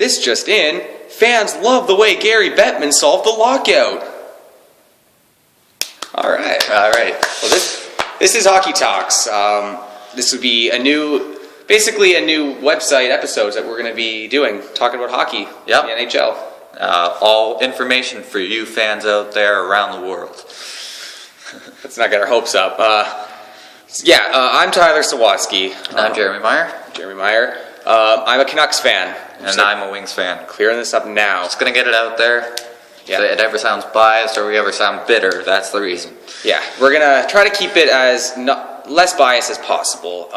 This just in, fans love the way Gary Bettman solved the lockout. All right. Well, this is Hockey Talks. This would be basically a new website episodes that we're going to be doing, talking about hockey, Yep. the NHL. All information for you fans out there around the world. Let's not get our hopes up. I'm Tyler Sawatzky. And I'm Jeremy Myer. Myer. I'm a Canucks fan. And I'm a Wings fan. Clearing this up now. Just going to get it out there. Yeah. If it ever sounds biased or we ever sound bitter, that's the reason. Yeah, we're going to try to keep it as less biased as possible.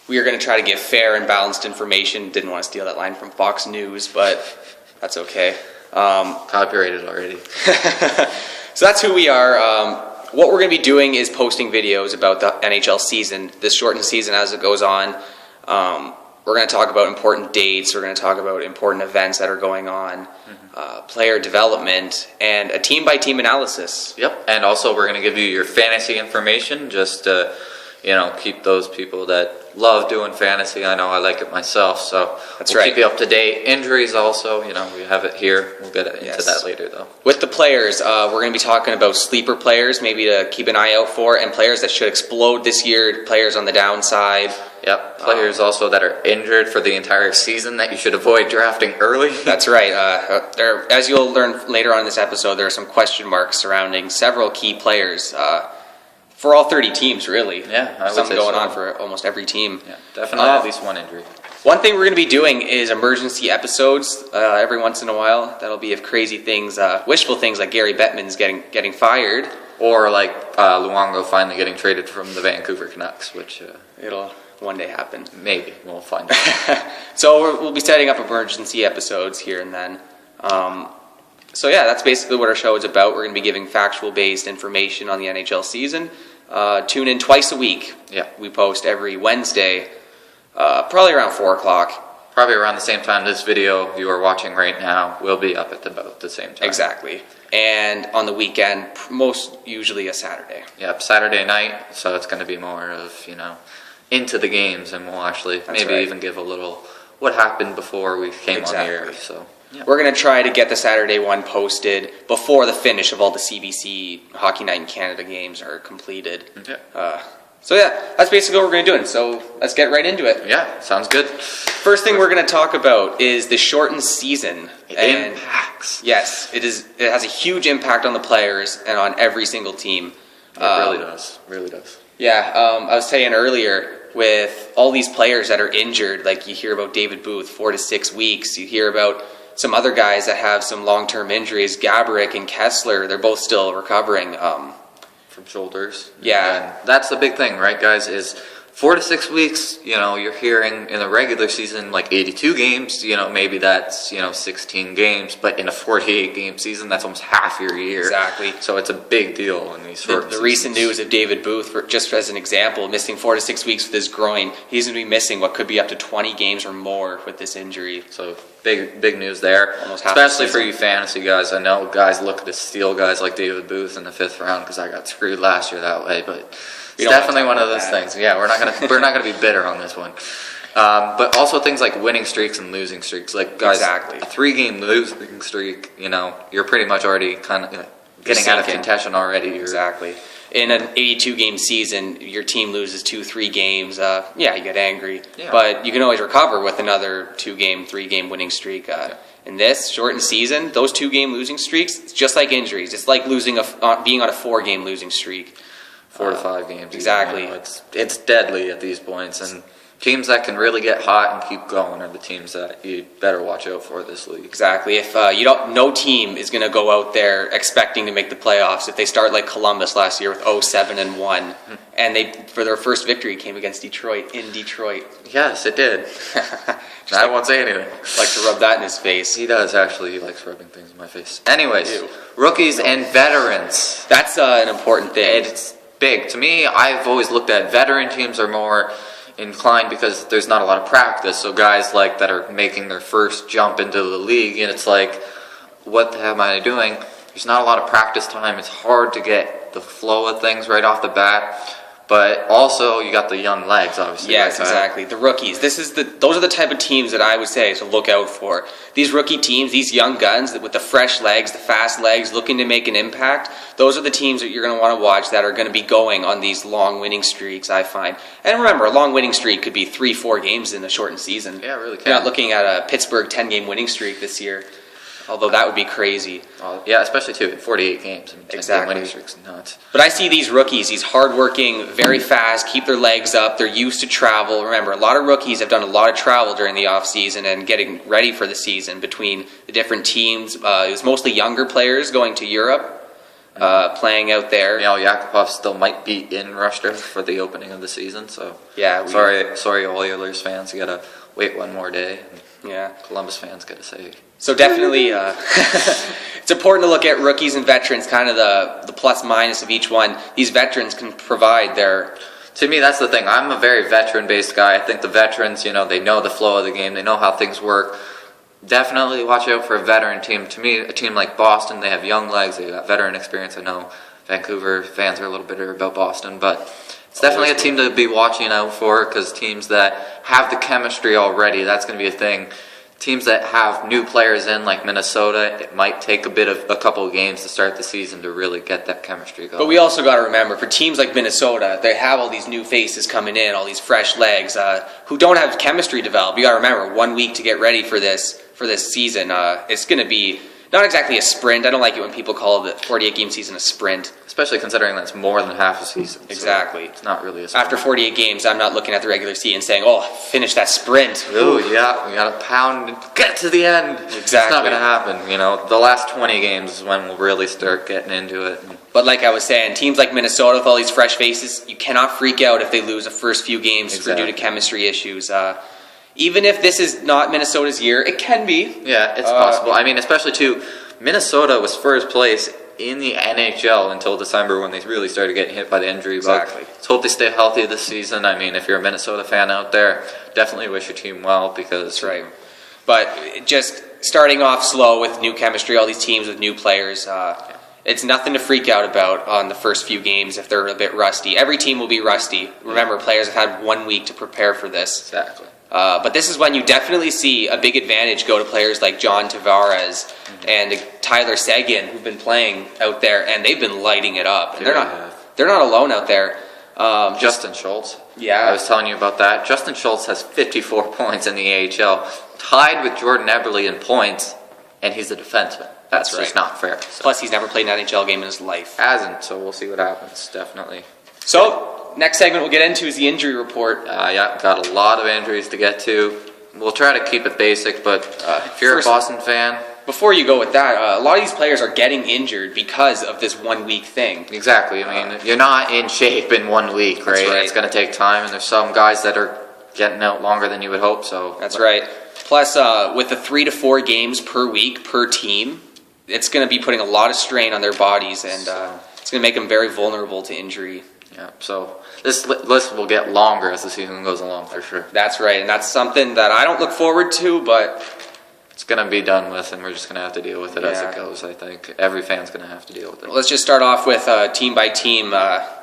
We are going to try to give fair and balanced information. Didn't want to steal that line from Fox News, but that's okay. Copyrighted already. So that's who we are. What we're going to be doing is posting videos about the NHL season, this shortened season as it goes on. We're going to talk about important dates. We're going to talk about important events that are going on, player development, and a team-by-team analysis. Yep, and also we're going to give you your fantasy information, just to, keep those people that love doing fantasy. I know I like it myself, so we'll keep you up to date. Injuries also, we have it here. We'll get into that later, though. With the players, we're going to be talking about sleeper players, maybe to keep an eye out for, and players that should explode this year, players on the downside. Yep, players also that are injured for the entire season that you should avoid drafting early. That's right. As you'll learn later on in this episode, there are some question marks surrounding several key players for all 30 teams, really. Yeah, I would something say going so. on for almost every team. Yeah, definitely at least one injury. One thing we're going to be doing is emergency episodes every once in a while. That'll be of crazy things, wishful things like Gary Bettman's getting fired. Or like Luongo finally getting traded from the Vancouver Canucks, which... It'll one day happen. Maybe. We'll find out. So we'll be setting up emergency episodes here and then. That's basically what our show is about. We're going to be giving factual-based information on the NHL season. Tune in twice a week. Yeah. We post every Wednesday, probably around 4 o'clock. Probably around the same time this video you are watching right now will be up at about the same time. Exactly. And on the weekend, most usually a Saturday. Yep, Saturday night, so it's going to be more of, into the games, and we'll actually even give a little what happened before we came on the air. So yeah. We're going to try to get the Saturday one posted before the finish of all the CBC Hockey Night in Canada games are completed. Okay. That's basically what we're going to be doing. So let's get right into it. Yeah, sounds good. First thing we're going to talk about is the shortened season. It impacts. Yes, it is. It has a huge impact on the players and on every single team. It really does. Really does. Yeah, I was saying earlier, with all these players that are injured, like you hear about David Booth, 4 to 6 weeks. You hear about some other guys that have some long-term injuries, Gaborik and Kessler. They're both still recovering. From shoulders. Yeah. And that's the big thing, right, guys, is 4 to 6 weeks, you're hearing in the regular season like 82 games, maybe that's, 16 games, but in a 48-game season, that's almost half your year. Exactly. So it's a big deal in these short The recent news of David Booth, just as an example, missing 4 to 6 weeks with his groin, he's going to be missing what could be up to 20 games or more with this injury. So big news there, almost half especially the for season. you fantasy guys. I know guys look to steal guys like David Booth in the 5th round because I got screwed last year that way, but... It's definitely one of those things. Yeah, we're not gonna be bitter on this one. But also things like winning streaks and losing streaks. Like guys, exactly. A 3-game losing streak, you're pretty much already kind of getting out of contention already. Exactly. In an 82-game season, your team loses 2-3 games. You get angry, but you can always recover with another 2-game, 3-game winning streak. In this shortened season, those 2-game losing streaks, it's just like injuries. It's like being on a 4-game losing streak. 4 to 5 games. Exactly. It's deadly at these points, and teams that can really get hot and keep going are the teams that you better watch out for this league. Exactly. If no team is going to go out there expecting to make the playoffs. If they start like Columbus last year with 0-7-1, and for their first victory came against Detroit in Detroit. Yes, it did. I won't say anything. Like to rub that in his face. He does actually. He likes rubbing things in my face. Anyways, rookies and veterans. That's an important thing. It's big. To me, I've always looked at veteran teams are more inclined because there's not a lot of practice. So guys like that are making their first jump into the league, and it's like, what the hell am I doing? There's not a lot of practice time. It's hard to get the flow of things right off the bat. But also, you got the young legs, obviously. Yes, right, exactly. The rookies. Those are the type of teams that I would say to look out for. These rookie teams, these young guns with the fresh legs, the fast legs, looking to make an impact. Those are the teams that you're going to want to watch that are going to be going on these long winning streaks, I find. And remember, a long winning streak could be 3-4 games in a shortened season. Yeah, it really can. You're not looking at a Pittsburgh 10-game winning streak this year. Although that would be crazy. Yeah, especially too in 48 games. I mean, Exactly. Winning streaks nuts. But I see these rookies, these hardworking, very fast, keep their legs up. They're used to travel. Remember, a lot of rookies have done a lot of travel during the off season and getting ready for the season between the different teams. It was mostly younger players going to Europe, playing out there. Neil Yakupov still might be in Russia for the opening of the season. So Yeah, sorry, all Oilers fans. You gotta wait one more day. Yeah. Columbus fans gotta say. So definitely, it's important to look at rookies and veterans, kind of the plus minus of each one. These veterans can provide their... To me, that's the thing. I'm a very veteran-based guy. I think the veterans, they know the flow of the game. They know how things work. Definitely watch out for a veteran team. To me, a team like Boston, they have young legs. They got veteran experience. I know Vancouver fans are a little bitter about Boston, but it's definitely a team to be watching out for because teams that have the chemistry already, that's going to be a thing. Teams that have new players in, like Minnesota, it might take a couple of games to start the season to really get that chemistry going. But we also got to remember, for teams like Minnesota, they have all these new faces coming in, all these fresh legs, who don't have chemistry developed. You got to remember, 1 week to get ready for this season. It's going to be not exactly a sprint. I don't like it when people call the 48-game season a sprint. Especially considering that's more than half a season. Exactly. So it's not really a sprint. After 48 games, I'm not looking at the regular season and saying, oh, finish that sprint. Oh, yeah, we got to pound and get to the end. Exactly. It's not going to happen. The last 20 games is when we'll really start getting into it. But like I was saying, teams like Minnesota with all these fresh faces, you cannot freak out if they lose the first few games due to chemistry issues. Even if this is not Minnesota's year, it can be. Yeah, it's possible. I mean, especially too, Minnesota was first place in the NHL until December when they really started getting hit by the injury bug. Exactly. Let's hope they stay healthy this season. I mean, if you're a Minnesota fan out there, definitely wish your team well because... That's right. But just starting off slow with new chemistry, all these teams with new players, it's nothing to freak out about on the first few games if they're a bit rusty. Every team will be rusty. Remember, players have had 1 week to prepare for this. Exactly. But this is when you definitely see a big advantage go to players like John Tavares and Tyler Seguin, who've been playing out there, and they've been lighting it up. And they're not alone out there. Justin Schultz. Yeah. I was telling you about that. Justin Schultz has 54 points in the AHL, tied with Jordan Eberle in points, and he's a defenseman. That's right. just not fair. So. Plus, he's never played an NHL game in his life. Hasn't, so we'll see what happens, definitely. So, next segment we'll get into is the injury report. Yeah, got a lot of injuries to get to. We'll try to keep it basic, but if you're a Boston fan... Before you go with that, a lot of these players are getting injured because of this 1 week thing. Exactly. I mean, you're not in shape in 1 week, right? It's going to take time, and there's some guys that are getting out longer than you would hope. That's right. Plus, with the 3 to 4 games per week per team, it's going to be putting a lot of strain on their bodies, and it's going to make them very vulnerable to injury. Yeah, so this list will get longer as the season goes along, for sure. That's right, and that's something that I don't look forward to, but... It's going to be done with, and we're just going to have to deal with it as it goes, I think. Every fan's going to have to deal with it. Let's just start off with team by team.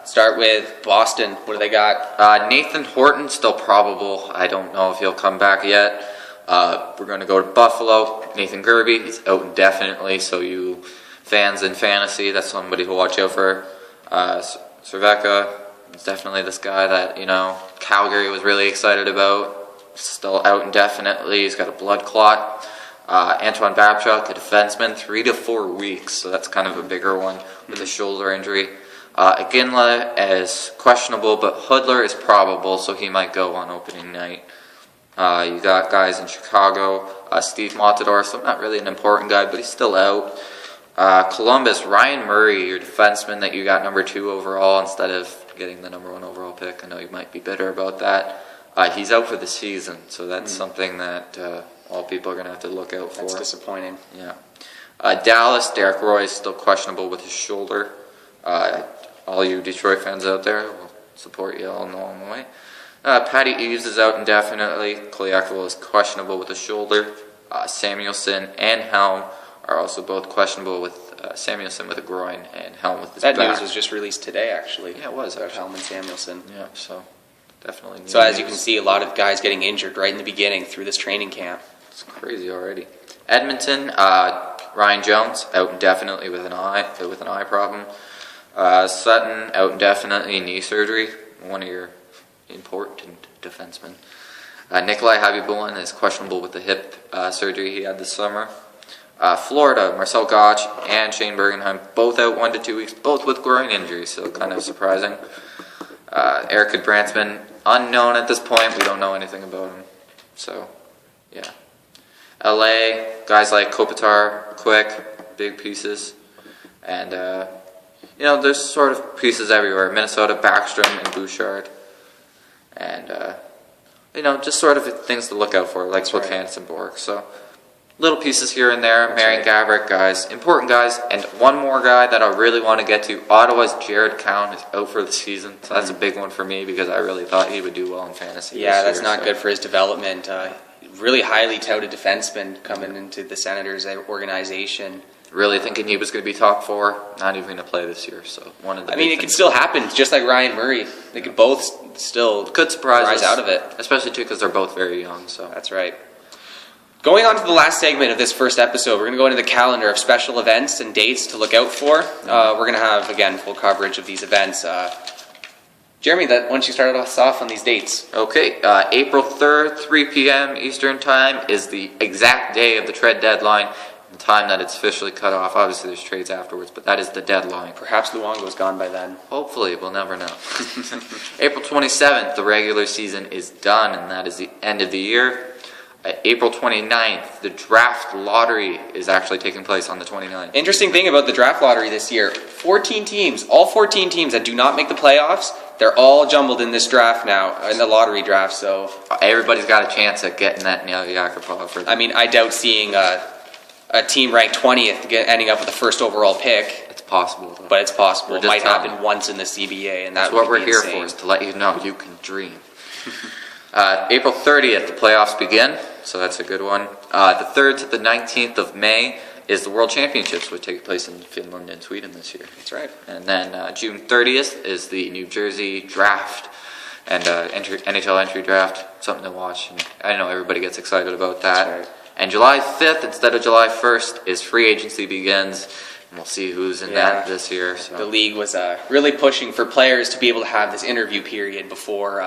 Start with Boston. What do they got? Nathan Horton, still probable. I don't know if he'll come back yet. We're going to go to Buffalo. Nathan Gerbe, he's out indefinitely, so you fans in fantasy, that's somebody to watch out for. Cerveka is definitely this guy that, Calgary was really excited about. Still out indefinitely. He's got a blood clot. Antoine Babchuk, a defenseman, 3 to 4 weeks, so that's kind of a bigger one with a shoulder injury. Iginla is questionable, but Hudler is probable, so he might go on opening night. You got guys in Chicago, Steve Montador, so not really an important guy, but he's still out. Columbus, Ryan Murray, your defenseman that you got number 2 overall instead of getting the number 1 overall pick. I know you might be bitter about that. He's out for the season, so that's something that all people are going to have to look out for. That's disappointing. Yeah. Dallas, Derek Roy is still questionable with his shoulder. All you Detroit fans out there will support you all along the way. Patty Eaves is out indefinitely. Kliakova is questionable with his shoulder. Samuelson and Helm are also both questionable with Samuelson with a groin and Helm with his That back. news was just released today, actually. Yeah, it was, About actually. Helm and Samuelson. Yeah, so definitely new So as you news. can see, a lot of guys getting injured right in the beginning through this training camp. It's crazy already. Edmonton, Ryan Jones out indefinitely with an eye problem. Sutton out indefinitely, knee surgery. One of your important defensemen. Nikolai Habibulin is questionable with the hip surgery he had this summer. Florida, Marcel Gotch and Shane Bergenheim both out 1 to 2 weeks, both with groin injuries, so kind of surprising. Eric Brandsman, unknown at this point. We don't know anything about him. So, yeah. LA, guys like Kopitar, Quick, big pieces. And, there's sort of pieces everywhere. Minnesota, Backstrom, and Bouchard. And, just sort of things to look out for, like Spokane and Bork. So, little pieces here and there. Marion Gabrick, guys. Important guys. And one more guy that I really want to get to. Ottawa's Jared Cowan is out for the season. So that's a big one for me because I really thought he would do well in fantasy. Yeah, that's not good for his development. Really highly touted defenseman coming into the Senators organization. Really thinking he was going to be top 4. Not even going to play this year. So one of the. It could still happen, just like Ryan Murray. They could both still could surprise us out of it, especially too because they're both very young. So that's right. Going on to the last segment of this first episode, we're going to go into the calendar of special events and dates to look out for. We're going to have, again, full coverage of these events. Jeremy, why don't you start us off on these dates? Okay, April 3rd, 3 p.m. Eastern Time is the exact day of the trade deadline, the time that it's officially cut off. Obviously, there's trades afterwards, but that is the deadline. Perhaps Luongo's gone by then. Hopefully, we'll never know. April 27th, the regular season is done, and that is the end of the year. April 29th, the draft lottery is actually taking place on the 29th. Interesting thing about the draft lottery this year, 14 teams, all 14 teams that do not make the playoffs, they're all jumbled in this draft now, in the lottery draft, so... Everybody's got a chance at getting that Neil Yakupov. I doubt seeing a team ranked 20th ending up with the first overall pick. It's possible, though. But it's possible. It might happen you. once in the CBA, and that's what we're here for, is to let you know you can dream. April 30th, the playoffs begin, so that's a good one. The 3rd to the 19th of May is the World Championships, which take place in Finland and Sweden this year. That's right. And then June 30th is the New Jersey draft and NHL entry draft, something to watch. And I know everybody gets excited about that. That's right. And July 5th instead of July 1st is free agency begins. And we'll see who's in that this year. So. The league was really pushing for players to be able to have this interview period before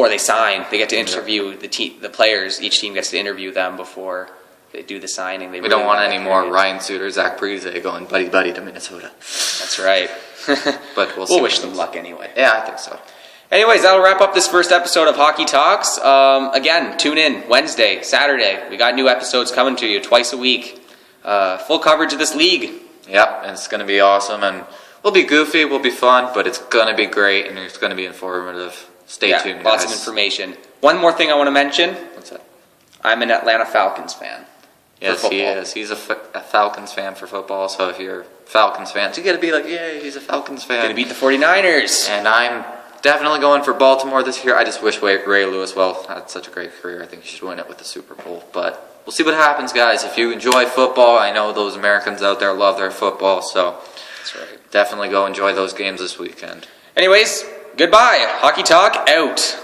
they sign. They get to interview the players. Each team gets to interview them before they do the signing. We don't want any more Ryan Suter, Zach Parise going buddy to Minnesota. That's right. But we'll wish them luck anyway. Yeah, I think so. Anyways, that'll wrap up this first episode of Hockey Talks. Again, tune in Wednesday, Saturday. We got new episodes coming to you twice a week. Full coverage of this league. Yep, and it's going to be awesome. And we'll be goofy, we'll be fun, but it's going to be great and it's going to be informative. Stay tuned, guys. Lots of information. One more thing I want to mention. What's that? I'm an Atlanta Falcons fan. Yes, he is. He's a Falcons fan for football, so if you're Falcons fans, you got to be like, yay, he's a Falcons fan. Going to beat the 49ers. And I'm definitely going for Baltimore this year. I just wish Ray Lewis had such a great career. I think he should win it with the Super Bowl. But we'll see what happens, guys. If you enjoy football, I know those Americans out there love their football, so that's right. Definitely go enjoy those games this weekend. Anyways, goodbye. Hockey Talk out.